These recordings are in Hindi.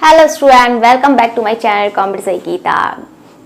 Hello student, welcome back to my channel competition Geeta.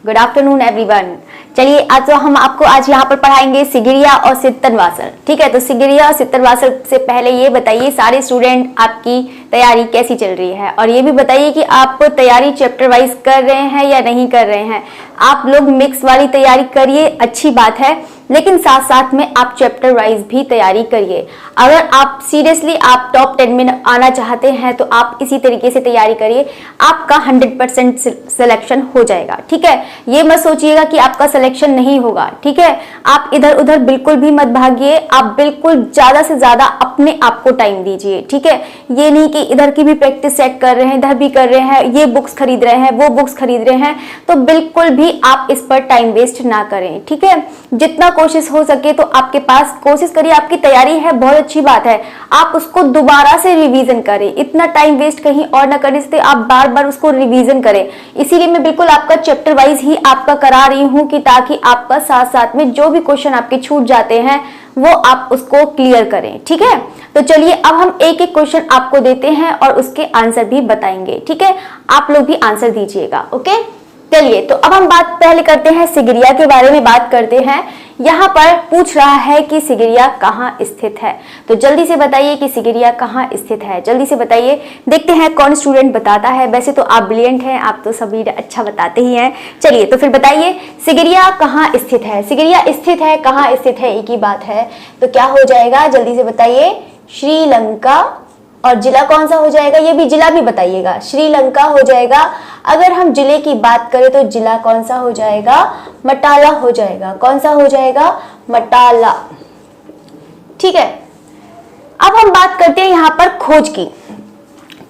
Good afternoon everyone. चलिए आज तो हम आपको यहाँ पर पढ़ाएंगे सिगिरिया और सित्तनवासर। ठीक है, तो सिगिरिया और सित्तनवासर से पहले ये बताइए सारे स्टूडेंट आपकी तैयारी कैसी चल रही है, और ये भी बताइए कि आप तैयारी चैप्टर वाइज कर रहे हैं या नहीं कर रहे हैं। आप लोग मिक्स वाली तैयारी करिए, अच्छी बात है, लेकिन साथ साथ में आप चैप्टर वाइज भी तैयारी करिए। अगर आप सीरियसली आप टॉप 10 में आना चाहते हैं तो आप इसी तरीके से तैयारी करिए, आपका 100% सिलेक्शन हो जाएगा। ठीक है, ये मत सोचिएगा कि आपका सिलेक्शन नहीं होगा। ठीक है, आप इधर उधर बिल्कुल भी मत भागिए, आप बिल्कुल ज्यादा से ज्यादा अपने आप को टाइम दीजिए। ठीक है, ये नहीं कि इधर की भी प्रैक्टिस सेट कर रहे हैं, इधर भी कर रहे हैं, ये बुक्स खरीद रहे हैं, वो बुक्स खरीद रहे हैं, तो बिल्कुल भी आप इस पर टाइम वेस्ट ना करें। ठीक है, जितना कोशिश हो सके तो आपके पास कोशिश करिए, आपकी तैयारी है बहुत अच्छी बात है, आप उसको दोबारा से रिवीजन करें, इतना टाइम वेस्ट कहीं और ना करें, इसलिए आप बार बार उसको रिवीजन करें। इसीलिए मैं बिल्कुल आपका चैप्टर वाइज ही आपका करा रही हूं कि ताकि आपका साथ साथ में जो भी क्वेश्चन आपके छूट जाते हैं वो आप उसको क्लियर करें। ठीक है, तो चलिए अब हम एक एक क्वेश्चन आपको देते हैं और उसके आंसर भी बताएंगे। ठीक है, आप लोग भी आंसर दीजिएगा। ओके, चलिए तो अब हम बात पहले करते हैं सिगिरिया के बारे में बात करते हैं। यहाँ पर पूछ रहा है कि सिगिरिया कहाँ स्थित है, तो जल्दी से बताइए कि सिगिरिया कहाँ स्थित है, जल्दी से बताइए। देखते हैं कौन स्टूडेंट बताता है। वैसे तो आप ब्रिलियंट हैं, आप तो सभी अच्छा बताते ही हैं। चलिए तो फिर बताइए सिगिरिया कहाँ स्थित है। सिगिरिया स्थित है, कहाँ स्थित है, एक ही बात है, तो क्या हो जाएगा जल्दी से बताइए। श्रीलंका, और जिला कौन सा हो जाएगा, ये भी जिला भी बताइएगा। श्रीलंका हो जाएगा। अगर हम जिले की बात करें तो जिला कौन सा हो जाएगा, मटाला हो जाएगा। कौन सा हो जाएगा, मटाला। ठीक है, अब हम बात करते हैं यहाँ पर खोज की।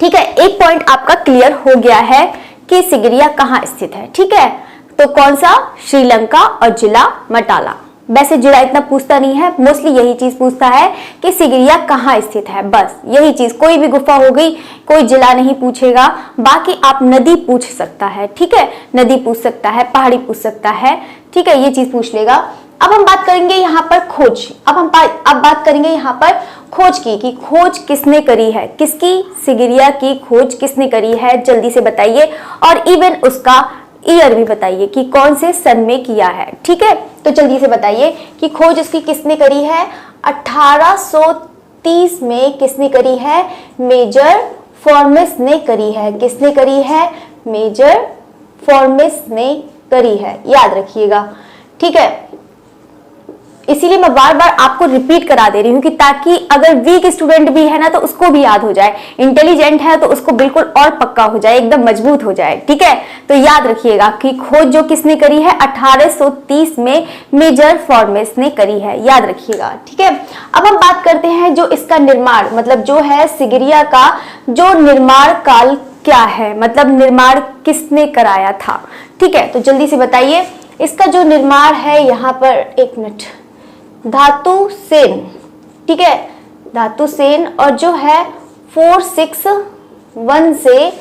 ठीक है, एक पॉइंट आपका क्लियर हो गया है कि सिगिरिया कहाँ स्थित है। ठीक है, तो कौन सा, श्रीलंका, और जिला मटाला। वैसे जिला इतना पूछता नहीं है, मोस्टली यही चीज पूछता है कि सिगिरिया कहाँ स्थित है, बस यही चीज। कोई भी गुफा हो गई, कोई जिला नहीं पूछेगा। बाकी आप नदी पूछ सकता है। ठीक है, नदी पूछ सकता है, पहाड़ी पूछ सकता है। ठीक है, ये चीज पूछ लेगा। अब हम बात करेंगे यहाँ पर खोज। अब बात करेंगे यहाँ पर खोज की, कि खोज किसने करी है, किसकी, सिगिरिया की खोज किसने करी है, जल्दी से बताइए। और इवन उसका ईयर भी बताइए कि कौन से सन में किया है। ठीक है, तो जल्दी से बताइए कि खोज इसकी किसने करी है। 1830 में किसने करी है, मेजर फॉर्मिस ने करी है। किसने करी है, मेजर फॉर्मिस ने करी है, याद रखिएगा। ठीक है, इसीलिए मैं बार बार आपको रिपीट करा दे रही हूँ कि ताकि अगर वीक स्टूडेंट भी है ना तो उसको भी याद हो जाए, इंटेलिजेंट है तो उसको बिल्कुल और पक्का हो जाए, एकदम मजबूत हो जाए। ठीक है, तो याद रखिएगा कि खोज जो किसने करी है, 1830 में मेजर फॉर्मिस ने करी है, याद रखिएगा। ठीक है, अब हम बात करते हैं जो इसका निर्माण, मतलब जो है सिगिरिया का जो निर्माण काल क्या है, मतलब निर्माण किसने कराया था। ठीक है, तो जल्दी से बताइए इसका जो निर्माण है यहाँ पर, एक मिनट, धातु सेन। ठीक है, धातु सेन, और जो है 461 से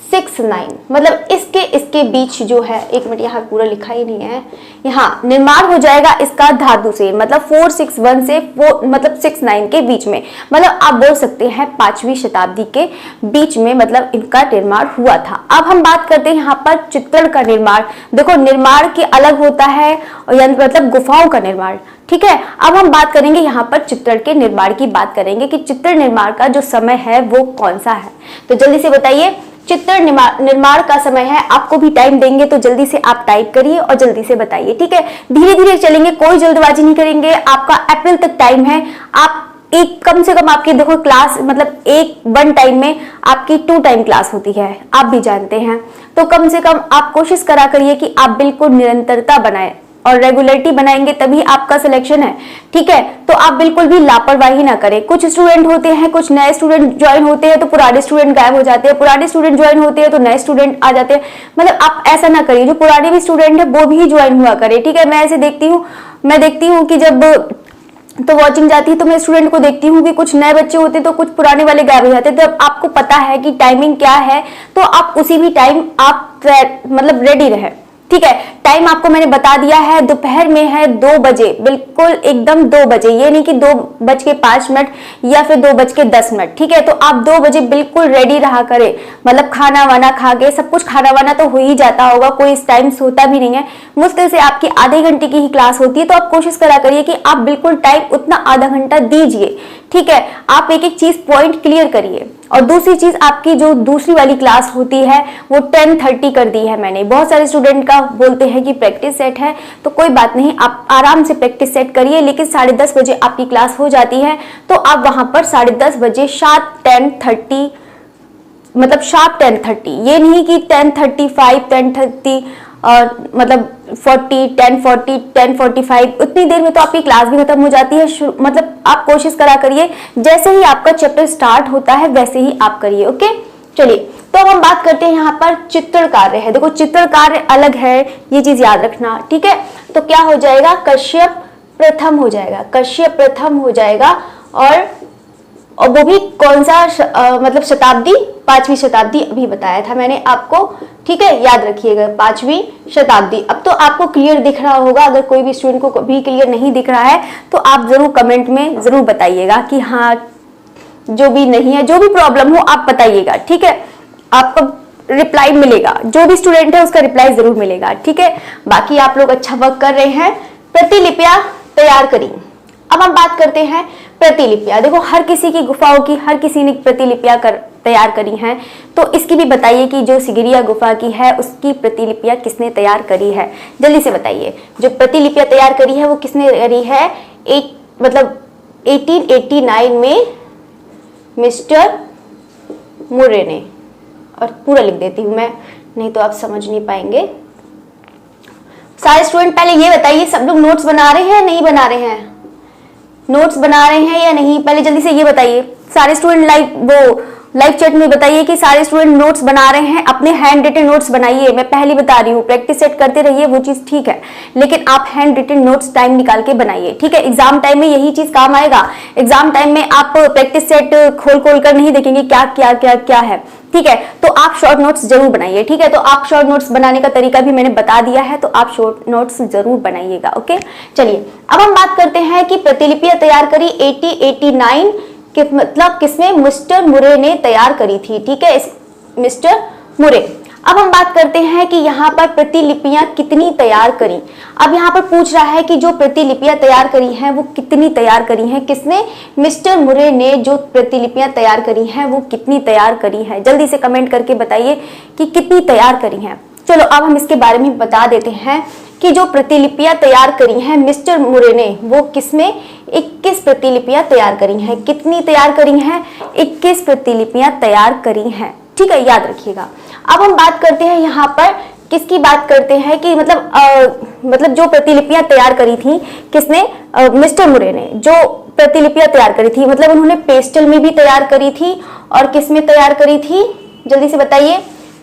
69, मतलब इसके बीच जो है, एक मिनट यहाँ पूरा लिखा ही नहीं है, यहाँ निर्माण हो जाएगा इसका धातु सेन, मतलब 461 से 69 के बीच में, मतलब आप बोल सकते हैं 5वीं शताब्दी के बीच में मतलब इनका निर्माण हुआ था। अब हम बात करते हैं यहाँ पर चित्रण का निर्माण। देखो निर्माण के अलग होता है, मतलब गुफाओं का निर्माण। ठीक है, अब हम बात करेंगे यहाँ पर चित्रण के निर्माण की बात करेंगे कि चित्रण निर्माण का जो समय है वो कौन सा है, तो जल्दी से बताइए। चित्रण निर्माण का समय है, आपको भी टाइम देंगे तो जल्दी से आप टाइप करिए और जल्दी से बताइए। ठीक है, धीरे धीरे चलेंगे, कोई जल्दबाजी नहीं करेंगे, आपका अप्रैल तक टाइम है। आप एक कम से कम आपकी देखो क्लास, मतलब एक 1 टाइम में आपकी 2 टाइम क्लास होती है, आप भी जानते हैं, तो कम से कम आप कोशिश करा करिए कि आप बिल्कुल निरंतरता बनाए और रेगुलरिटी बनाएंगे तभी आपका सिलेक्शन है। ठीक है, तो आप बिल्कुल भी लापरवाही ना करें। कुछ स्टूडेंट होते हैं, कुछ नए स्टूडेंट ज्वाइन होते हैं तो पुराने स्टूडेंट गायब हो जाते हैं, पुराने स्टूडेंट ज्वाइन होते हैं तो नए स्टूडेंट आ जाते हैं, मतलब आप ऐसा ना करिए। जो पुराने भी स्टूडेंट है वो भी ज्वाइन हुआ करे। ठीक है, मैं ऐसे देखती हूँ कि जब तो वॉचिंग जाती है तो मैं स्टूडेंट को देखती हूँ कि कुछ नए बच्चे होते हैं तो कुछ पुराने वाले गायब हो जाते हैं। तो आपको पता है कि टाइमिंग क्या है, तो आप उसी भी टाइम आप मतलब रेडी रहे। ठीक है, टाइम आपको मैंने बता दिया है, दोपहर में है 2 बजे, बिल्कुल एकदम 2 बजे, ये नहीं कि 2:05 या फिर 2:10। ठीक है, तो आप 2 बजे बिल्कुल रेडी रहा करें, मतलब खाना वाना खा के, सब कुछ खाना वाना तो हो ही जाता होगा, कोई इस टाइम सोता भी नहीं है, मुश्किल से आपकी आधे घंटे की ही क्लास होती है, तो आप कोशिश करा करिए कि आप बिल्कुल टाइम उतना आधा घंटा दीजिए। ठीक है, आप एक एक चीज पॉइंट क्लियर करिए। और दूसरी चीज, आपकी जो दूसरी वाली क्लास होती है वो 10:30 कर दी है मैंने। बहुत सारे स्टूडेंट का बोलते हैं कि प्रैक्टिस सेट है, तो कोई बात नहीं, आप आराम से प्रैक्टिस सेट करिए, लेकिन 10:30 बजे आपकी क्लास हो जाती है, तो आप वहां पर 10:30 बजे शार्प 10:30, मतलब शार्प 10:30, ये नहीं कि 10:35, 10:30 और मतलब 10:40, 10:45, उतनी देर में तो आपकी क्लास भी खत्म हो जाती है। मतलब आप कोशिश करा करिए, जैसे ही आपका चैप्टर स्टार्ट होता है वैसे ही आप करिए। ओके, चलिए, तो अब हम बात करते हैं, यहाँ पर चित्रण कार्य है। देखो, चित्रण कार्य अलग है, ये चीज याद रखना। ठीक है, तो क्या हो जाएगा, कश्यप प्रथम हो जाएगा, कश्यप प्रथम हो जाएगा। और वो भी कौन सा मतलब शताब्दी, 5वीं शताब्दी अभी बताया था मैंने आपको। ठीक है, याद रखिएगा 5वीं शताब्दी। अब तो आपको क्लियर दिख रहा होगा, अगर कोई भी स्टूडेंट को भी क्लियर नहीं दिख रहा है तो आप जरूर कमेंट में जरूर बताइएगा कि हाँ, जो भी नहीं है, जो भी प्रॉब्लम हो आप बताइएगा। ठीक है, आपको रिप्लाई मिलेगा, जो भी स्टूडेंट है उसका रिप्लाई जरूर मिलेगा। ठीक है, बाकी आप लोग अच्छा वर्क कर रहे हैं। प्रतिलिपियां तैयार करी। अब हम बात करते हैं प्रतिलिपियां। देखो, हर किसी की गुफाओं की हर किसी ने प्रतिलिपियां तैयार करी हैं, तो इसकी भी बताइए कि जो सिगिरिया गुफा की है उसकी प्रतिलिपियां किसने तैयार करी है, जल्दी से बताइए। जो प्रतिलिपियां तैयार करी है वो किसने करी है, मतलब 1889 में मिस्टर मुरे ने। और पूरा लिख देती हूं मैं, नहीं तो आप समझ नहीं पाएंगे। सारे स्टूडेंट पहले ये बताइए, सब लोग नोट्स बना रहे हैं नहीं बना रहे हैं, नोट्स बना रहे हैं या नहीं, पहले जल्दी से ये बताइए। सारे स्टूडेंट लाइव चैट में बताइए कि सारे स्टूडेंट नोट्स बना रहे हैं, अपने हैंड रिटन नोट्स बनाइए। मैं पहले बता रही हूँ, प्रैक्टिस सेट करते रहिए, वो चीज ठीक है, लेकिन आप हैंड रिटन नोट्स टाइम निकाल के बनाइए। ठीक है, एग्जाम टाइम में यही चीज काम आएगा। एग्जाम टाइम में आप प्रैक्टिस सेट खोल कर नहीं देखेंगे क्या क्या क्या क्या है। ठीक है, तो आप शॉर्ट नोट्स जरूर बनाइए। ठीक है, तो आप शॉर्ट नोट्स बनाने का तरीका भी मैंने बता दिया है, तो आप शॉर्ट नोट्स जरूर बनाइएगा। ओके, चलिए, अब हम बात करते हैं कि प्रतिलिपियां तैयार करी 1889 के, मतलब किसने, मिस्टर मुरे ने तैयार करी थी। ठीक है, मिस्टर मुरे। अब हम बात करते हैं कि यहाँ पर प्रतिलिपियां कितनी तैयार करी। अब यहाँ पर पूछ रहा है कि जो प्रतिलिपियां तैयार करी हैं वो कितनी तैयार करी हैं, किसने, मिस्टर मुरे ने जो प्रतिलिपियां तैयार करी हैं वो कितनी तैयार करी हैं। जल्दी से कमेंट करके बताइए कि कितनी तैयार करी हैं। चलो, अब हम इसके बारे में बता देते हैं कि जो प्रतिलिपियां तैयार करी हैं मिस्टर मुरे ने, वो किसमें, 21 प्रतिलिपियां तैयार करी हैं। कितनी तैयार करी हैं, 21 प्रतिलिपियां तैयार करी हैं। ठीक है, याद रखिएगा। अब हम बात करते हैं यहाँ पर किसकी बात करते हैं कि मतलब जो प्रतिलिपियां तैयार करी थी किसने, मिस्टर मुरे ने जो प्रतिलिपियां तैयार करी थी, मतलब उन्होंने पेस्टल में भी तैयार करी थी और किस में तैयार करी थी, जल्दी से बताइए।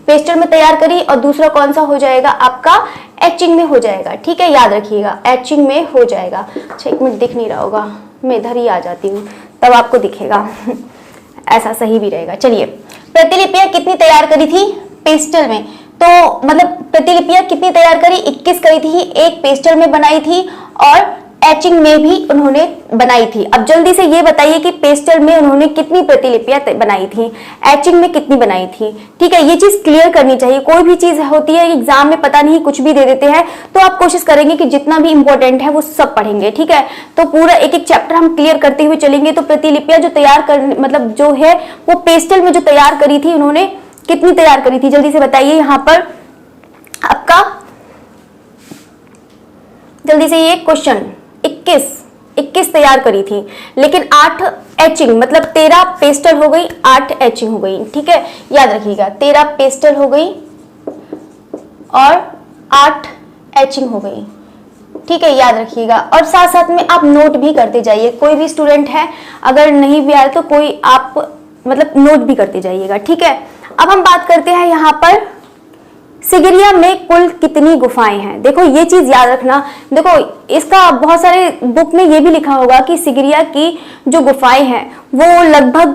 पेस्टल में तैयार करी, और दूसरा कौन सा हो जाएगा आपका, एचिंग में हो जाएगा। ठीक है, याद रखिएगा, एचिंग में हो जाएगा। अच्छा, 1 मिनट, दिख नहीं रहा होगा, मैं इधर ही आ जाती हूँ तब आपको दिखेगा ऐसा सही भी रहेगा। चलिए, प्रतिलिपियां कितनी तैयार करी थी, पेस्टल में, तो मतलब प्रतिलिपियां कितनी तैयार करी, 21 करी थी, एक पेस्टल में बनाई थी और एचिंग में भी उन्होंने बनाई थी। अब जल्दी से ये बताइए कि पेस्टल में उन्होंने कितनी प्रतिलिपियां बनाई थी, एचिंग में कितनी बनाई थी। ठीक है, ये चीज क्लियर करनी चाहिए। कोई भी चीज होती है एग्जाम में पता नहीं कुछ भी दे देते हैं, तो आप कोशिश करेंगे कि जितना भी इंपॉर्टेंट है वो सब पढ़ेंगे। ठीक है, तो पूरा एक एक चैप्टर हम क्लियर करते हुए चलेंगे। तो प्रतिलिपियां जो तैयार कर, मतलब जो है वो पेस्टल में जो तैयार करी थी, उन्होंने कितनी तैयार करी थी, जल्दी से बताइए। यहाँ पर आपका जल्दी से ये क्वेश्चन, 21 तैयार करी थी, लेकिन 8 एचिंग, मतलब 13 पेस्टल हो गई, 8 एचिंग हो गई। ठीक है, याद रखिएगा, 13 पेस्टल हो गई और 8 एचिंग हो गई। ठीक है, याद रखिएगा। और साथ साथ में आप नोट भी करते जाइए। कोई भी स्टूडेंट है अगर नहीं भी आए तो कोई आप मतलब नोट भी करते जाइएगा। ठीक है, अब हम बात करते हैं यहाँ पर सिगिरिया में कुल कितनी गुफाएं हैं। देखो, ये चीज याद रखना। देखो, इसका बहुत सारे बुक में ये भी लिखा होगा कि सिगिरिया की जो गुफाएं हैं वो लगभग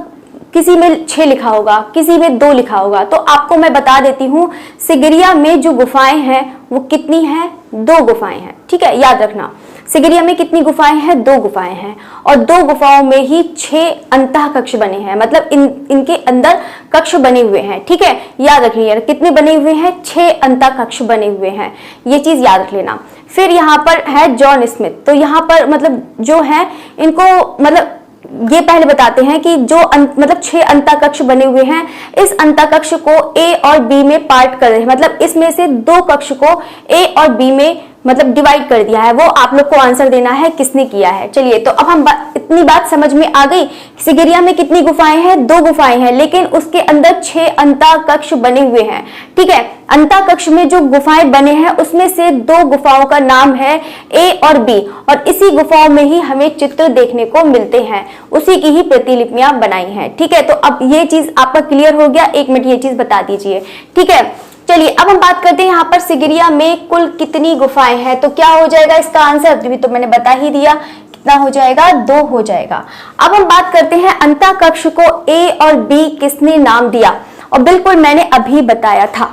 किसी में 6 लिखा होगा, किसी में 2 लिखा होगा। तो आपको मैं बता देती हूँ, सिगिरिया में जो गुफाएं हैं वो कितनी है? 2 गुफाएं हैं, ठीक है, याद रखना। सिगिरिया में कितनी गुफाएं हैं? 2 गुफाएं हैं, और 2 गुफाओं में ही 6 अंतः कक्ष बने हैं, मतलब इनके अंदर कक्ष बने हुए हैं, ठीक है, याद रखिए। कितने बने हुए हैं? 6 अंतः कक्ष बने हुए हैं, ये चीज याद रख लेना। फिर यहाँ पर है जॉन स्मिथ, तो यहाँ पर मतलब जो है इनको मतलब ये पहले बताते हैं कि जो मतलब 6 अंतःकक्ष बने हुए हैं, इस अंतःकक्ष को ए और बी में पार्ट कर रहे हैं, मतलब इसमें से 2 कक्ष को ए और बी में मतलब डिवाइड कर दिया है। वो आप लोग को आंसर देना है किसने किया है। चलिए, तो अब हम इतनी बात समझ में आ गई। सिगिरिया में कितनी गुफाएं हैं? 2 गुफाएं हैं, लेकिन उसके अंदर 6 अंतःकक्ष बने हुए हैं, ठीक है। अंतःकक्ष में जो गुफाएं बने हैं उसमें से 2 गुफाओं का नाम है ए और बी, और इसी गुफाओं में ही हमें चित्र देखने को मिलते हैं, उसी की ही प्रतिलिपियां बनाई हैं, ठीक है। तो अब ये चीज आपका क्लियर हो गया। 1 मिनट ये चीज बता दीजिए, ठीक है। चलिए, अब हम बात करते हैं यहाँ पर सिगिरिया में कुल कितनी गुफाएं हैं। तो क्या हो जाएगा इसका आंसर? अभी तो मैंने बता ही दिया, कितना हो जाएगा? 2 हो जाएगा। अब हम बात करते हैं अंतःकक्ष को ए और बी किसने नाम दिया, और बिल्कुल मैंने अभी बताया था।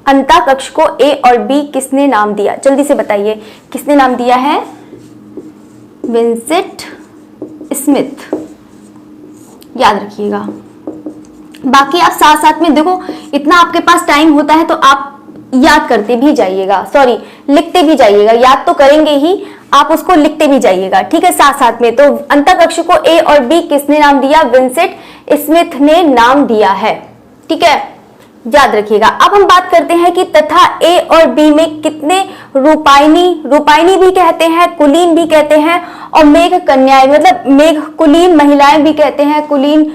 अंतःकक्ष को ए और बी किसने नाम दिया? जल्दी से बताइए, किसने नाम दिया है? विंसेंट स्मिथ, याद रखिएगा। बाकी आप साथ साथ में देखो, इतना आपके पास टाइम होता है तो आप याद करते भी जाइएगा, सॉरी लिखते भी जाइएगा, याद तो करेंगे ही, आप उसको लिखते भी जाइएगा, ठीक है, साथ साथ में। तो अंतःकक्ष को ए और बी किसने नाम दिया? विंसेंट स्मिथ ने नाम दिया है, ठीक है, याद रखिएगा। अब हम बात करते हैं कि तथा ए और बी में कितने रूपाइनी भी कहते हैं, कुलीन भी कहते हैं, और मेघ कन्याएं मतलब मेघ कुलीन महिलाएं भी कहते हैं, कुलीन,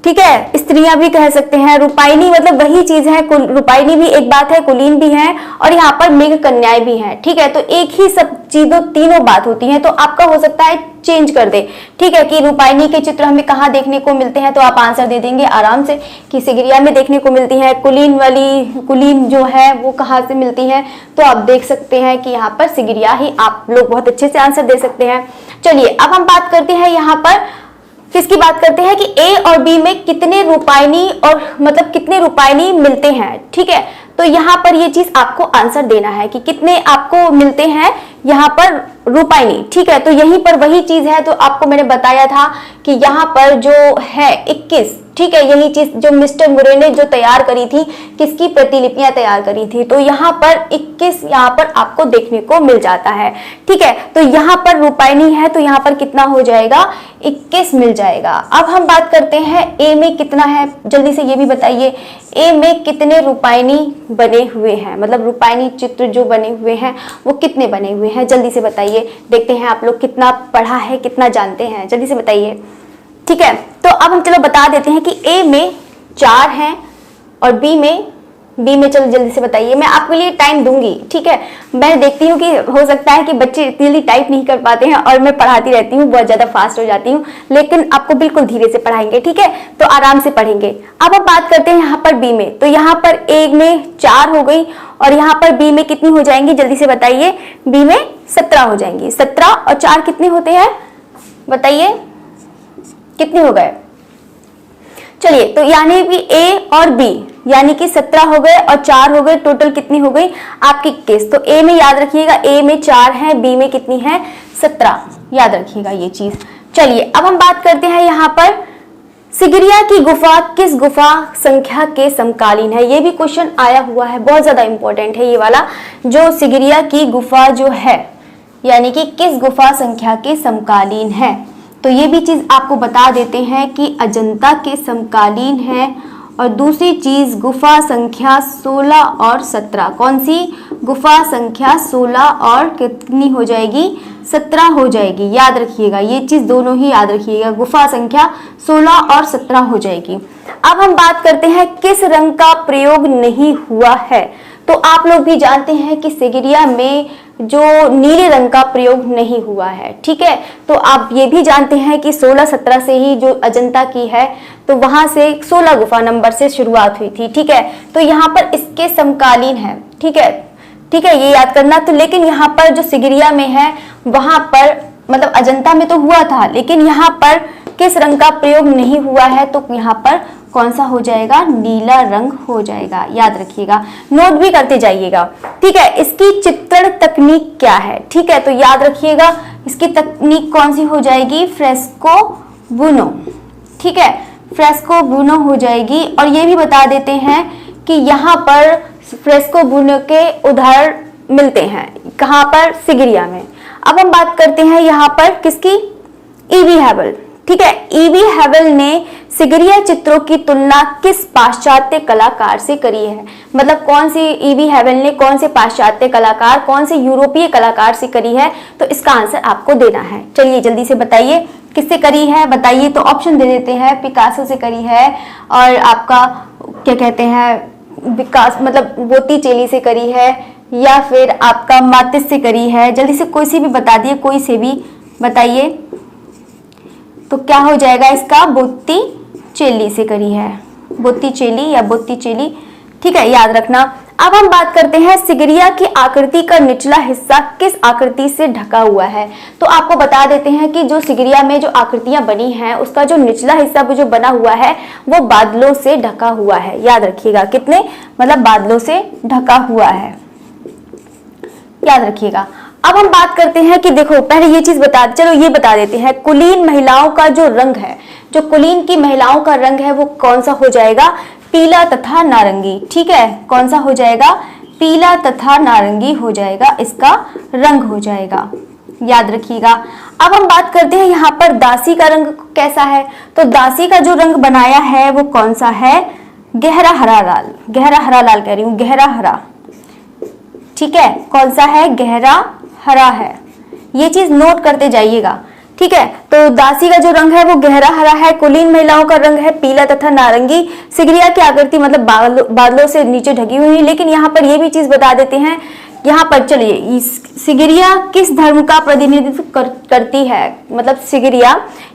ठीक है, स्त्रियां भी कह सकते हैं। रूपाइनी मतलब वही चीज है, रूपाइनी भी एक बात है, कुलीन भी है, और यहाँ पर मेघ कन्याएं भी हैं, ठीक है। तो एक ही सब चीजों तीनों बात होती है, तो आपका हो सकता है चेंज कर दे, ठीक है, कि रूपाइनी के चित्र हमें कहाँ देखने को मिलते हैं, तो आप आंसर दे देंगे आराम से कि सिगिरिया में देखने को मिलती है। कुलीन जो है वो कहाँ से मिलती है, तो आप देख सकते हैं कि यहाँ पर सिगिरिया ही, आप लोग बहुत अच्छे से आंसर दे सकते हैं। चलिए, अब हम बात करते हैं यहाँ पर किसकी बात करते हैं कि ए और बी में कितने रूपाइनी और मतलब कितने रूपाइनी मिलते हैं, ठीक है। तो यहाँ पर ये चीज आपको आंसर देना है कि कितने आपको मिलते हैं यहाँ पर रूपाइनी, ठीक है। तो यहीं पर वही चीज है, तो आपको मैंने बताया था कि यहाँ पर जो है 21, ठीक है, यही चीज जो मिस्टर मुरे ने जो तैयार करी थी, किसकी प्रतिलिपियां तैयार करी थी, तो यहाँ पर 21 यहाँ पर आपको देखने को मिल जाता है, ठीक है। तो यहाँ पर रूपाइनी है, तो यहाँ पर कितना हो जाएगा? 21 मिल जाएगा। अब हम बात करते हैं ए में कितना है, जल्दी से ये भी बताइए, ए में कितने रूपाइनी बने हुए हैं, मतलब रूपाइनी चित्र जो बने हुए हैं वो कितने बने हुए हैं, जल्दी से बताइए। देखते हैं आप लोग कितना पढ़ा है, कितना जानते हैं, जल्दी से बताइए, ठीक है। तो अब हम चलो बता देते हैं कि ए में 4 हैं और बी में चलो जल्दी से बताइए, मैं आपके लिए टाइम दूंगी, ठीक है। मैं देखती हूँ कि हो सकता है कि बच्चे इतनी टाइप नहीं कर पाते हैं, और मैं पढ़ाती रहती हूँ, बहुत ज्यादा फास्ट हो जाती हूँ, लेकिन आपको बिल्कुल धीरे से पढ़ाएंगे, ठीक है, तो आराम से पढ़ेंगे। अब हम बात करते हैं यहाँ पर बी में, तो यहाँ पर ए में 4 हो गई, और यहाँ पर बी में कितनी हो जाएंगी, जल्दी से बताइए। बी में 17 हो जाएंगी। 17 और 4 कितने होते हैं, बताइए कितने हो गए? चलिए, तो यानी कि ए और बी यानी कि 17 हो गए और 4 हो गए, टोटल कितनी हो गई आपकी 21। तो ए में याद रखिएगा, ए में 4 है, बी में कितनी है? 17, याद रखिएगा ये चीज। चलिए, अब हम बात करते हैं यहाँ पर सिगिरिया की गुफा किस गुफा संख्या के समकालीन है। ये भी क्वेश्चन आया हुआ है, बहुत ज्यादा इंपॉर्टेंट है ये वाला, जो सिगिरिया की गुफा जो है यानी कि किस गुफा संख्या के समकालीन है। तो ये भी चीज आपको बता देते हैं कि अजंता के समकालीन है, और दूसरी चीज गुफा संख्या 16 और 17। कौन सी? गुफा संख्या 16 और कितनी हो जाएगी? 17 हो जाएगी, याद रखिएगा ये चीज, दोनों ही याद रखिएगा, गुफा संख्या 16 और 17 हो जाएगी। अब हम बात करते हैं किस रंग का प्रयोग नहीं हुआ है। तो आप लोग भी जानते हैं कि सिगिरिया में जो नीले रंग का प्रयोग नहीं हुआ है, ठीक है। तो आप ये भी जानते हैं कि 16-17 से ही जो अजंता की है, तो वहां से 16 गुफा नंबर से शुरुआत हुई थी, ठीक है। तो यहाँ पर इसके समकालीन है, ठीक है, ठीक है, ये याद करना। तो लेकिन यहाँ पर जो सिगिरिया में है वहां पर मतलब अजंता में तो हुआ था, लेकिन यहाँ पर किस रंग का प्रयोग नहीं हुआ है, तो यहाँ पर कौन सा हो जाएगा, नीला रंग हो जाएगा। याद रखिएगा, नोट भी करते जाइएगा। ठीक है, इसकी चित्रण तकनीक क्या है? ठीक है, तो याद रखिएगा इसकी तकनीक कौन सी हो जाएगी, फ्रेस्को बुनो। ठीक है, फ्रेस्को बुनो हो जाएगी। और ये भी बता देते हैं कि यहाँ पर फ्रेस्को बुनो के उदाहरण मिलते हैं कहाँ पर, सिगिरिया में। अब हम बात करते हैं यहाँ पर किसकी, ईवी हैवल। ठीक है, ईवी हैवल ने सिगिरिया चित्रों की तुलना किस पाश्चात्य कलाकार से करी है? मतलब कौन सी, ईवी हैवल ने कौन से पाश्चात्य कलाकार, कौन से यूरोपीय कलाकार से करी है? तो इसका आंसर आपको देना है। चलिए जल्दी से बताइए किससे करी है, बताइए। तो ऑप्शन दे देते हैं, पिकासो से करी है, और आपका क्या कहते हैं, विकास मतलब बोत्तिचेली से करी है, या फिर आपका मातिस से करी है। जल्दी से कोई सी भी बता दिए, कोई से भी बताइए। तो क्या हो जाएगा इसका, बोत्तिचेली से करी है, बोत्तिचेली या बोत्तिचेली। ठीक है, याद रखना। अब हम बात करते हैं सिगिरिया की आकृति का निचला हिस्सा किस आकृति से ढका हुआ है? तो आपको बता देते हैं कि जो सिगिरिया में जो आकृतियां बनी हैं उसका जो निचला हिस्सा जो बना हुआ है वो बादलों से ढका हुआ है। याद रखिएगा, कितने, मतलब बादलों से ढका हुआ है, याद रखिएगा। अब हम बात करते हैं कि देखो, पहले ये चीज चलो ये बता देते हैं, कुलीन महिलाओं का जो रंग है, जो कुलीन की महिलाओं का रंग है वो कौन सा हो जाएगा, पीला तथा नारंगी। ठीक है, कौन सा हो जाएगा, पीला तथा नारंगी हो जाएगा, इसका रंग हो जाएगा। याद रखिएगा। अब हम बात करते हैं यहाँ पर दासी का रंग कैसा है? तो दासी का जो रंग बनाया है वो कौन सा है, गहरा हरा लाल, गहरा हरा लाल कह रही हूँ, गहरा हरा। ठीक है, कौन सा है, गहरा हरा है। ये चीज नोट करते जाइएगा। ठीक है, तो दासी का जो रंग है वो गहरा हरा है, कुलीन महिलाओं का रंग है पीला तथा नारंगी, सिगिरिया की आकृति मतलब बादलों से नीचे ढकी हुई है। लेकिन यहाँ पर ये भी चीज बता देते हैं, यहाँ पर चलिए, सिगिरिया किस धर्म का प्रतिनिधित्व करती है? मतलब सिगिरिया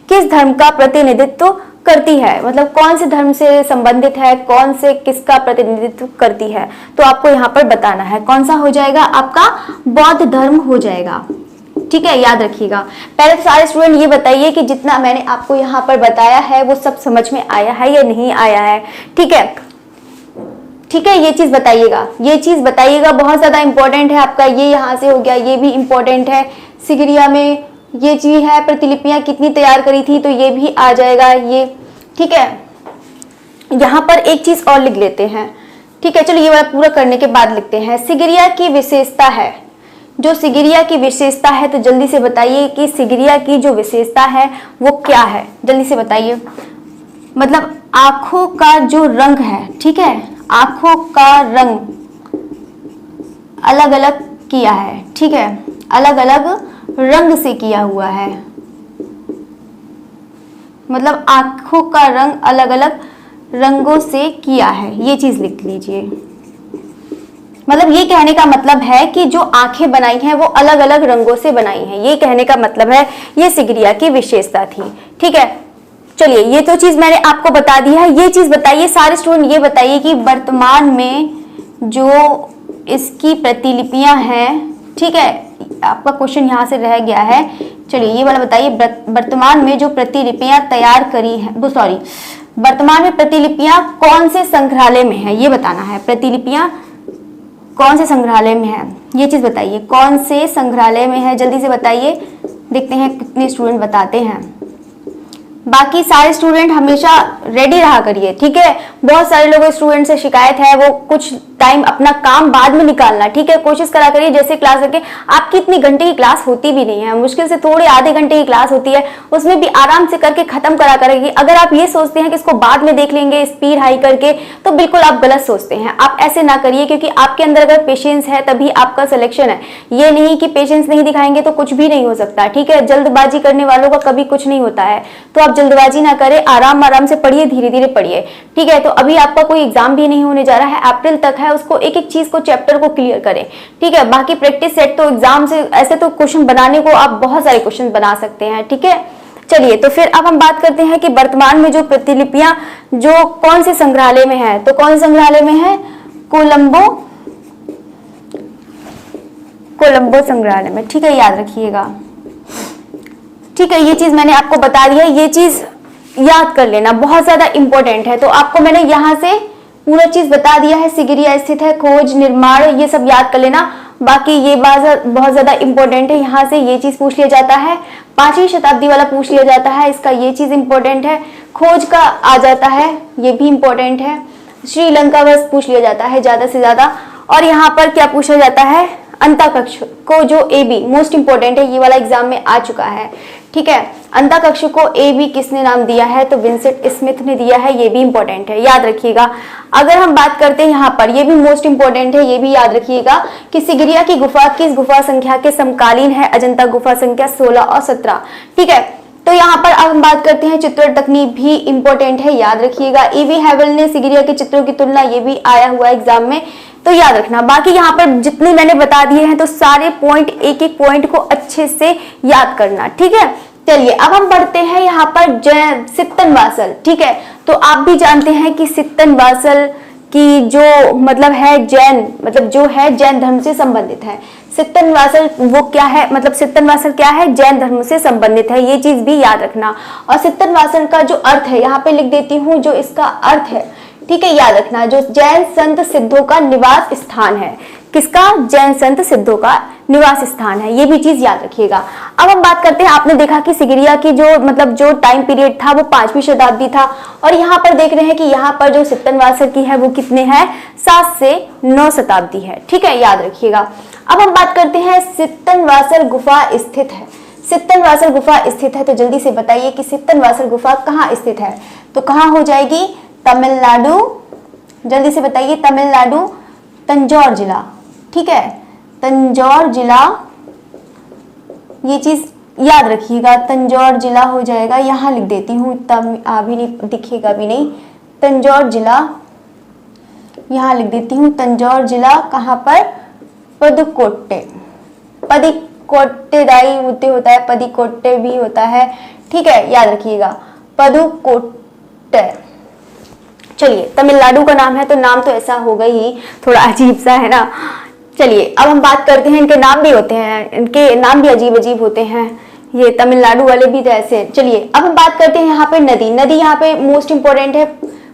किस धर्म का प्रतिनिधित्व करती है, मतलब कौन से धर्म से संबंधित है, कौन से किसका प्रतिनिधित्व करती है? तो आपको यहाँ पर बताना है, कौन सा हो जाएगा आपका, बौद्ध धर्म हो जाएगा। ठीक है, याद रखिएगा। पहले तो सारे स्टूडेंट ये बताइए कि जितना मैंने आपको यहाँ पर बताया है वो सब समझ में आया है या नहीं आया है। ठीक है, ठीक है, ये चीज बताइएगा, ये चीज बताइएगा, बहुत ज्यादा इंपॉर्टेंट है आपका। ये यहाँ से हो गया, ये भी इंपॉर्टेंट है। सिगिरिया में ये चीज है, प्रतिलिपियां कितनी तैयार करी थी, तो ये भी आ जाएगा ये। ठीक है, यहाँ पर एक चीज और लिख लेते हैं। ठीक है, चलो ये वाला पूरा करने के बाद लिखते हैं, सिगिरिया की विशेषता है, जो सिगिरिया की विशेषता है, तो जल्दी से बताइए कि सिगिरिया की जो विशेषता है वो क्या है, जल्दी से बताइए। मतलब आंखों का जो रंग है, ठीक है, आंखों का रंग अलग अलग किया है। ठीक है, अलग अलग रंग से किया हुआ है, मतलब आंखों का रंग अलग अलग रंगों से किया है, ये चीज लिख लीजिए। मतलब ये कहने का मतलब है कि जो आंखें बनाई हैं वो अलग अलग रंगों से बनाई हैं, ये कहने का मतलब है, ये सिगिरिया की विशेषता थी। ठीक है, चलिए ये तो चीज मैंने आपको बता दी है। ये चीज बताइए सारे स्टूडेंट, ये बताइए कि वर्तमान में जो इसकी प्रतिलिपियां हैं, ठीक है, आपका क्वेश्चन यहाँ से रह गया है। चलिए ये वाला बताइए, वर्तमान में जो प्रतिलिपियां तैयार करी है, वो सॉरी, वर्तमान में प्रतिलिपियां कौन से संग्रहालय में है, ये बताना है। प्रतिलिपियां कौन से संग्रहालय में है, ये चीज बताइए, कौन से संग्रहालय में है, जल्दी से बताइए। देखते हैं कितने स्टूडेंट बताते हैं। बाकी सारे स्टूडेंट हमेशा रेडी रहा करिए। ठीक है, बहुत सारे लोगों स्टूडेंट से शिकायत है वो कुछ टाइम अपना काम बाद में निकालना। ठीक है, कोशिश करा करिए जैसे क्लास करके, आपकी इतनी घंटे की क्लास होती भी नहीं है, मुश्किल से थोड़ी आधे घंटे की क्लास होती है, उसमें भी आराम से करके खत्म करा करेगी। अगर आप ये सोचते हैं कि इसको बाद में देख लेंगे स्पीड हाई करके, तो बिल्कुल आप गलत सोचते हैं। आप ऐसे ना करिए, क्योंकि आपके अंदर अगर पेशेंस है तभी आपका सिलेक्शन है। ये नहीं कि पेशेंस नहीं दिखाएंगे तो कुछ भी नहीं हो सकता। ठीक है, जल्दबाजी करने वालों का कभी कुछ नहीं होता है, तो आप जल्दबाजी ना करें, आराम आराम से पढ़िए, धीरे धीरे पढ़िए। ठीक है, तो अभी आपका कोई एग्जाम भी नहीं होने जा रहा है, अप्रैल तक है, उसको एक एक चीज को, चैप्टर को क्लियर करें। ठीक है, बाकी प्रैक्टिस सेट तो एग्जाम से ऐसे तो क्वेश्चन बनाने को आप बहुत सारे क्वेश्चन बना सकते हैं। ठीक है, चलिए तो फिर अब हम बात करते हैं कि वर्तमान में जो प्रतिलिपियां जो कौन से संग्रहालय में है, तो कौन से संग्रहालय में है, कोलंबो संग्रहालय में। ठीक है, याद रखिएगा। ठीक है, ये चीज मैंने आपको बता दी है, ये चीज याद कर लेना, बहुत ज्यादा इंपॉर्टेंट है। तो आपको मैंने यहाँ से पूरा चीज बता दिया है, सिगिरिया स्थित है, खोज, निर्माण, ये सब याद कर लेना। बाकी ये बात बहुत ज्यादा इंपॉर्टेंट है, यहाँ से ये चीज पूछ लिया जाता है। 5वीं शताब्दी वाला पूछ लिया जाता है, इसका ये चीज इंपॉर्टेंट है। खोज का आ जाता है, ये भी इंपॉर्टेंट है। श्रीलंका बस पूछ लिया जाता है ज्यादा से ज्यादा। और यहाँ पर क्या पूछा जाता है, अंतरिक्ष को जो ए बी मोस्ट इंपोर्टेंट है, ये वाला एग्जाम में आ चुका है। ठीक है, अंतरिक्ष को ए बी किसने नाम दिया है, तो विंसेंट स्मिथ ने दिया है, ये भी इंपॉर्टेंट है, याद रखिएगा। अगर हम बात करते हैं यहाँ पर, ये भी मोस्ट इंपॉर्टेंट है, ये भी याद रखिएगा कि सिगिरिया की गुफा किस गुफा संख्या के समकालीन है, अजंता गुफा संख्या 16 और 17। ठीक है, तो यहाँ पर अब हम बात करते हैं चित्रण तकनीक भी इंपॉर्टेंट है, याद रखिएगा। ईवी हैवल ने सिगिरिया के चित्रों की तुलना, ये भी आया हुआ एग्जाम में, तो याद रखना। बाकी यहाँ पर जितने मैंने बता दिए हैं, तो सारे पॉइंट, एक एक पॉइंट को अच्छे से याद करना। ठीक है, चलिए अब हम बढ़ते हैं यहाँ पर सित्तन वासल। ठीक है, तो आप भी जानते हैं कि सित्तन वासल की जो मतलब है जैन, मतलब जो है जैन धर्म से संबंधित है। सित्तन वासल वो क्या है, मतलब सित्तन वासल क्या है, जैन धर्म से संबंधित है, ये चीज भी याद रखना। और सित्तन वासल का जो अर्थ है, यहाँ पे लिख देती हूँ जो इसका अर्थ है। ठीक है, याद रखना, जो जैन संत सिद्धों का निवास स्थान है। किसका, जैन संत सिद्धों का निवास स्थान है, ये भी चीज याद रखिएगा। अब हम बात करते हैं, आपने देखा कि सिगिरिया की जो मतलब जो टाइम पीरियड था वो 5वीं शताब्दी था, और यहाँ पर देख रहे हैं कि यहाँ पर जो सित्तन वासल की है वो कितने हैं, 7 से 9 शताब्दी है। ठीक है, याद रखिएगा। अब हम बात करते हैं सित्तन वासल गुफा स्थित है। सित्तन वासल गुफा स्थित है, तो जल्दी से बताइए कि सित्तन वासल गुफा कहाँ स्थित है, तो कहाँ हो जाएगी, तमिलनाडु। जल्दी से बताइए, तमिलनाडु, तंजौर जिला। ठीक है, तंजौर जिला, ये चीज याद रखिएगा, तंजौर जिला हो जाएगा। यहाँ लिख देती हूँ, तब अभी नहीं दिखेगा भी नहीं, तंजौर जिला यहाँ लिख देती हूँ। तंजौर जिला कहाँ पर, पदुकोट्टे, पदिकोट्टेदाई होता है, पदिकोट्टे भी होता है। ठीक है, याद रखिएगा, पदुकोट्टे। चलिए, तमिलनाडु का नाम है तो नाम तो ऐसा होगा ही, थोड़ा अजीब सा है ना। चलिए अब हम बात करते हैं, इनके नाम भी होते हैं, इनके नाम भी अजीब अजीब होते हैं, ये तमिलनाडु वाले भी तो ऐसे। चलिए अब हम बात करते हैं यहाँ पे नदी। नदी यहाँ पे मोस्ट इंपोर्टेंट है,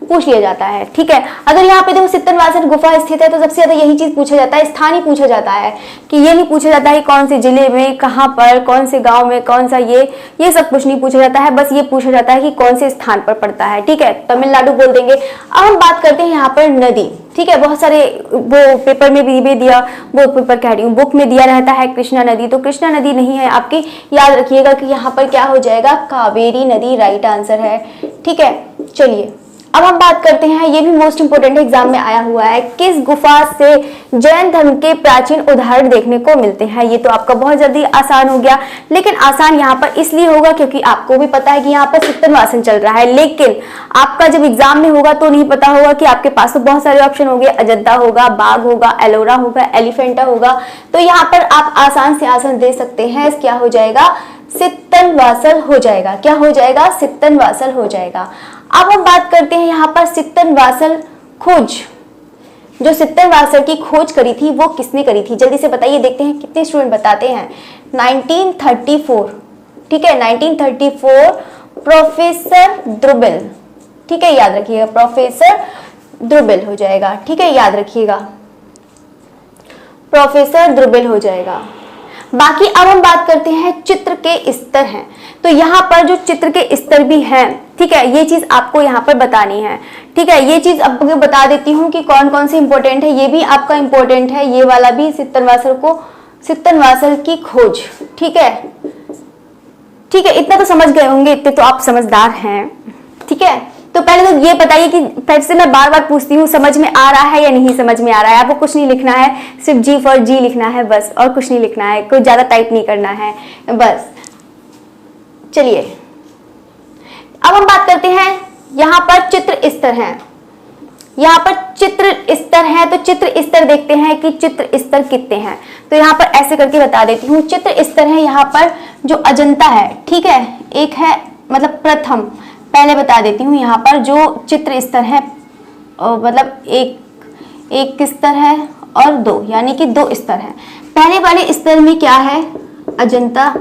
पूछ लिया जाता है। ठीक है, अगर यहाँ पे देखो सित्तन वासल गुफा स्थित है, तो सबसे ज्यादा यही चीज पूछा जाता है, स्थान ही पूछा जाता है, कि ये नहीं पूछा जाता है कौन से जिले में, कहाँ पर, कौन से गांव में, कौन सा ये सब कुछ नहीं पूछा जाता है, बस ये पूछा जाता है कि कौन से स्थान पर पड़ता है। ठीक है, तमिलनाडु बोल देंगे। अब हम बात करते हैं यहाँ पर नदी। ठीक है, बहुत सारे वो पेपर में भी दिया, वो पेपर कह रही हूँ, बुक में दिया रहता है कृष्णा नदी, तो कृष्णा नदी नहीं है आपकी, याद रखिएगा कि यहाँ पर क्या हो जाएगा, कावेरी नदी राइट आंसर है। ठीक है, चलिए अब हम बात करते हैं, ये भी मोस्ट इंपोर्टेंट एग्जाम में आया हुआ है, किस गुफा से जैन धर्म के प्राचीन उदाहरण देखने को मिलते हैं। ये तो आपका बहुत जल्दी आसान हो गया, लेकिन आसान यहाँ पर इसलिए होगा क्योंकि आपको भी पता है कि यहाँ पर सित्तन वासल चल रहा है, लेकिन आपका जब एग्जाम में होगा तो नहीं पता होगा कि आपके पास तो बहुत सारे ऑप्शन होंगे, अजंता होगा, बाघ होगा, एलोरा होगा, एलिफेंटा होगा, तो यहाँ पर आप आसान से आसान दे सकते हैं। क्या हो जाएगा, सित्तन वासल हो जाएगा। क्या हो जाएगा, सित्तन वासल हो जाएगा। अब हम बात करते हैं यहाँ पर सित्तन वासल खोज, जो सित्तन वासल की खोज करी थी वो किसने करी थी, जल्दी से बताइए, देखते हैं कितने स्टूडेंट बताते हैं। 1934। ठीक है, 1934 प्रोफेसर द्रुबिल। ठीक है, याद रखिएगा, प्रोफेसर द्रुबिल हो जाएगा। ठीक है, याद रखिएगा, प्रोफेसर द्रुबिल हो जाएगा। बाकी अब हम बात करते हैं चित्र के स्तर हैं, तो यहाँ पर जो चित्र के स्तर भी हैं, ठीक है, ये चीज आपको यहाँ पर बतानी है। ठीक है, ये चीज आपको बता देती हूँ कि कौन कौन से इंपॉर्टेंट है, ये भी आपका इंपॉर्टेंट है, ये वाला भी, सित्तन वासल की खोज। ठीक है, ठीक है, इतना तो समझ गए होंगे, इतने तो आप समझदार हैं। ठीक है, तो पहले तो ये बताइए कि फिर से मैं बार बार पूछती हूँ, समझ में आ रहा है या नहीं समझ में आ रहा है। आपको कुछ नहीं लिखना है, सिर्फ जी फॉर जी लिखना है बस, और कुछ नहीं लिखना है, कोई ज्यादा टाइप नहीं करना है बस। चलिए अब हम बात करते हैं, यहाँ पर चित्र स्तर हैं, यहाँ पर चित्र स्तर है, तो चित्र स्तर देखते हैं कि चित्र स्तर कितने हैं। तो यहाँ पर ऐसे करके बता देती हूँ, चित्र स्तर है यहाँ पर जो अजंता है। ठीक है, एक है मतलब प्रथम, पहले बता देती हूँ, यहाँ पर जो चित्र स्तर है मतलब एक स्तर है और 2, यानी कि 2 स्तर है। पहले वाले स्तर में क्या है, अजंता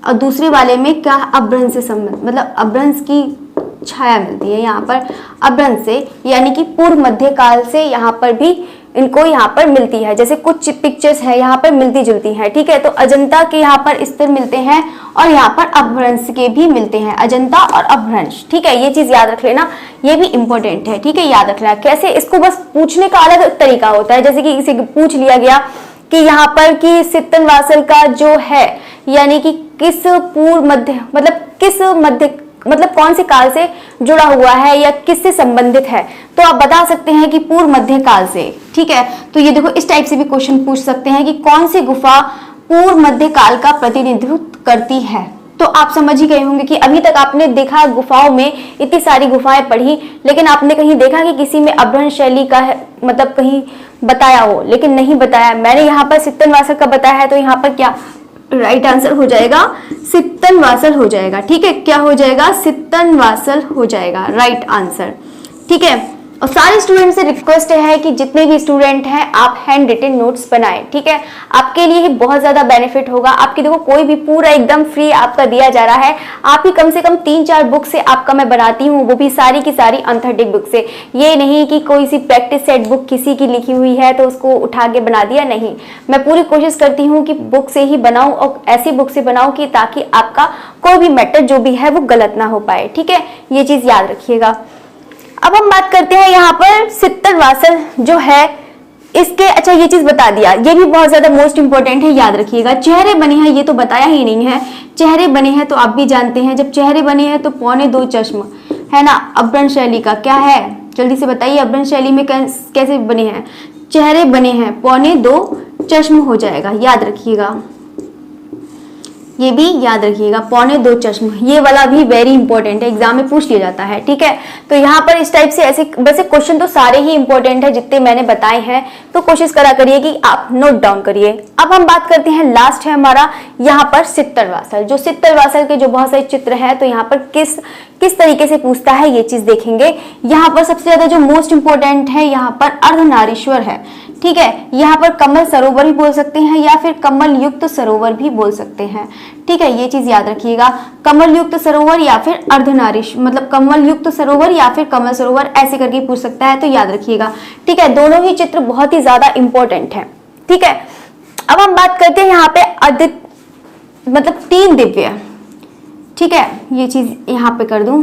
और दूसरे वाले में क्या, अपभ्रंश से संबंध, मतलब अपभ्रंश की छाया मिलती है यहाँ पर अपभ्रंश से, यानी कि पूर्व मध्य काल से यहाँ पर भी इनको यहाँ पर मिलती है। जैसे कुछ पिक्चर्स है यहाँ पर मिलती जुलती हैं, ठीक है। तो अजंता के यहाँ पर स्तर मिलते हैं और यहाँ पर अपभ्रंश के भी मिलते हैं, अजंता और अपभ्रंश, ठीक है। ये चीज याद रख लेना, ये भी इंपॉर्टेंट है, ठीक है। याद रखना कैसे, इसको बस पूछने का अलग तरीका होता है। जैसे कि किसी पूछ लिया गया कि यहाँ पर कि सित्तनवासल का जो है, यानी कि किस पूर्व मध्य, मतलब किस मध्य, मतलब कौन से काल से जुड़ा हुआ है या किससे संबंधित है, तो आप बता सकते हैं कि पूर्व मध्य काल से, ठीक है। तो ये देखो, इस टाइप से भी क्वेश्चन पूछ सकते हैं कि कौन सी गुफा पूर्व मध्य काल का प्रतिनिधित्व करती है। तो आप समझ ही गए होंगे कि अभी तक आपने देखा गुफाओं में इतनी सारी गुफाएं पढ़ी, लेकिन आपने कहीं देखा कि किसी में अपभ्रंश शैली का है, मतलब कहीं बताया हो, लेकिन नहीं बताया। मैंने यहाँ पर सित्तनवासल का बताया है, तो यहाँ पर क्या राइट आंसर हो जाएगा, सित्तनवासल हो जाएगा, ठीक है। क्या हो जाएगा, सित्तनवासल हो जाएगा राइट आंसर, ठीक है। और सारे स्टूडेंट से रिक्वेस्ट है कि जितने भी स्टूडेंट हैं आप हैंड रिटन नोट्स बनाएं, ठीक है। आपके लिए ही बहुत ज्यादा बेनिफिट होगा। आपकी देखो कोई भी पूरा एकदम फ्री आपका दिया जा रहा है, आप ही कम से कम 3-4 बुक से आपका मैं बनाती हूँ, वो भी सारी की सारी अनथेटिक बुक से। ये नहीं कि कोई सी प्रैक्टिस सेट बुक किसी की लिखी हुई है तो उसको उठा के बना दिया, नहीं। मैं पूरी कोशिश करती हूँ कि बुक से ही बनाऊं और ऐसी बुक से बनाऊं कि ताकि आपका कोई भी मैटर जो भी है वो गलत ना हो पाए, ठीक है। ये चीज याद रखिएगा। अब हम बात करते हैं यहाँ पर सित्तनवासल जो है इसके, अच्छा ये चीज बता दिया, ये भी बहुत ज्यादा मोस्ट इंपॉर्टेंट है, याद रखिएगा। चेहरे बने हैं, ये तो बताया ही नहीं है। चेहरे बने हैं तो आप भी जानते हैं, जब चेहरे बने हैं तो 2.25 चश्म है ना। अपभ्रंश शैली का क्या है, जल्दी से बताइए, अपभ्रंश शैली में कैसे बने हैं, चेहरे बने हैं, 2.25 चश्म हो जाएगा, याद रखिएगा। ये भी याद रखिएगा, 2.25 चश्म, ये वाला भी वेरी इंपॉर्टेंट है, एग्जाम में पूछ लिया जाता है, ठीक है। तो यहाँ पर इस टाइप से ऐसे, वैसे क्वेश्चन तो सारे ही इंपॉर्टेंट है जितने मैंने बताए हैं, तो कोशिश करा करिए कि आप नोट डाउन करिए। अब हम बात करते हैं, लास्ट है हमारा यहाँ पर सित्तनवासल। जो सित्तनवासल के जो बहुत सारे चित्र है, तो यहाँ पर किस तरीके से पूछता है ये चीज देखेंगे। यहाँ पर सबसे ज्यादा जो मोस्ट इंपॉर्टेंट है यहाँ पर अर्धनारीश्वर है, ठीक है। यहाँ पर कमल सरोवर भी बोल सकते हैं या फिर कमल युक्त सरोवर भी बोल सकते हैं, ठीक है। ये चीज याद रखिएगा, कमल युक्त सरोवर या फिर अर्धनारीश्वर, मतलब कमल युक्त सरोवर या फिर कमल सरोवर, ऐसे करके पूछ सकता है, तो याद रखिएगा, ठीक है। दोनों ही चित्र बहुत ही ज्यादा इंपॉर्टेंट है, ठीक है। अब हम बात करते हैं यहाँ पे मतलब 3 दिव्य, ठीक है। ये चीज यहाँ पे कर दूं,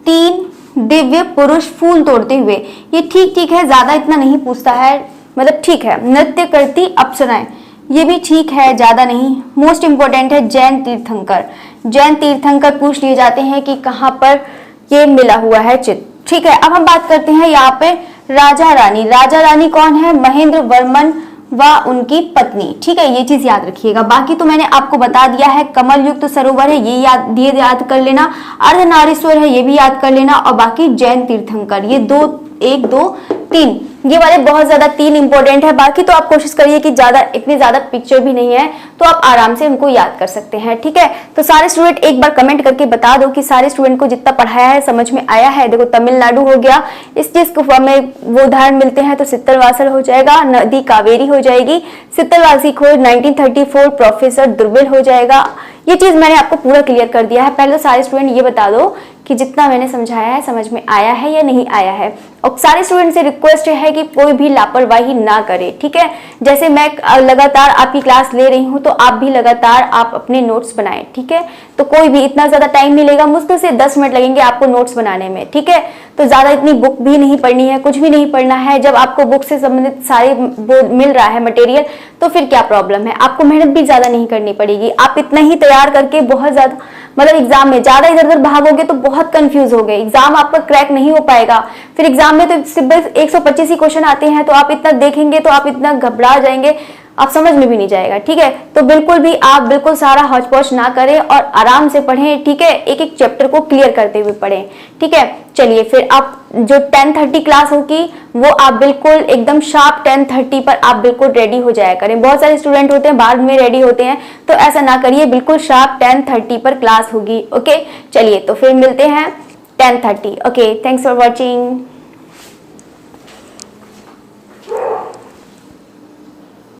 3 दिव्य पुरुष फूल तोड़ते हुए, ये ठीक है, ज्यादा इतना नहीं पूछता है, मतलब ठीक है। नृत्य करती अप्सराएं, ये भी ठीक है, ज्यादा नहीं। मोस्ट इंपॉर्टेंट है जैन तीर्थंकर, जैन तीर्थंकर पूछ लिए जाते हैं कि कहाँ पर ये मिला हुआ है चित्र, ठीक है। अब हम बात करते हैं यहाँ पे राजा रानी। राजा रानी कौन है, महेंद्र वर्मन व उनकी पत्नी, ठीक है। ये चीज याद रखिएगा। बाकी तो मैंने आपको बता दिया है, कमल युक्त सरोवर है ये याद कर लेना, अर्धनारीश्वर है ये भी याद कर लेना, और बाकी जैन तीर्थंकर, ये 1 2 3 ये वाले बहुत ज्यादा 3 इंपॉर्टेंट है। बाकी तो आप कोशिश करिए कि इतनी ज्यादा पिक्चर भी नहीं है, तो आप आराम से उनको याद कर सकते हैं, ठीक है। तो सारे स्टूडेंट एक बार कमेंट करके बता दो कि सारे स्टूडेंट को जितना पढ़ाया है समझ में आया है। देखो तमिलनाडु हो गया, इस चीज को में वो उदाहरण मिलते हैं, तो सित्तनवासल हो जाएगा, नदी कावेरी हो जाएगी, सित्तनवासी खोज 1934 प्रोफेसर दुर्बिल हो जाएगा। ये चीज मैंने आपको पूरा क्लियर कर दिया है। पहले तो सारे स्टूडेंट ये बता दो कि जितना मैंने समझाया है समझ में आया है या नहीं आया है। और सारे स्टूडेंट से रिक्वेस्ट है कि कोई भी लापरवाही ना करे, ठीक है। जैसे मैं लगातार आपकी क्लास ले रही हूँ, तो आप भी लगातार आप अपने नोट्स बनाएं, ठीक है। तो कोई भी इतना ज्यादा टाइम नहीं लेगा, मुश्किल से 10 मिनट लगेंगे आपको नोट्स बनाने में, ठीक है। तो ज्यादा इतनी बुक भी नहीं पढ़नी है, कुछ भी नहीं पढ़ना है। जब आपको बुक से संबंधित सारे मिल रहा है मटेरियल, तो फिर क्या प्रॉब्लम है, आपको मेहनत भी ज्यादा नहीं करनी पड़ेगी। आप इतना ही तैयार करके बहुत ज्यादा, मतलब एग्जाम में ज्यादा इधर उधर भागोगे तो बहुत कंफ्यूज हो गए, एग्जाम आपका क्रैक नहीं हो पाएगा। फिर एग्जाम में तो सिर्फ 125 ही क्वेश्चन आते हैं, तो आप इतना देखेंगे तो आप इतना घबरा जाएंगे, आप समझ में भी नहीं जाएगा, ठीक है। तो बिल्कुल भी आप बिल्कुल सारा हौच पौच ना करें और आराम से पढ़ें, ठीक है। एक एक चैप्टर को क्लियर करते हुए पढ़ें, ठीक है। चलिए फिर आप जो 10:30 क्लास होगी वो आप बिल्कुल एकदम शार्प 10:30 पर आप बिल्कुल रेडी हो जाया करें। बहुत सारे स्टूडेंट होते हैं बाद में रेडी होते हैं, तो ऐसा ना करिए, बिल्कुल शार्प 10:30 पर क्लास होगी, ओके। चलिए तो फिर मिलते हैं 10:30, ओके। Thanks for watching.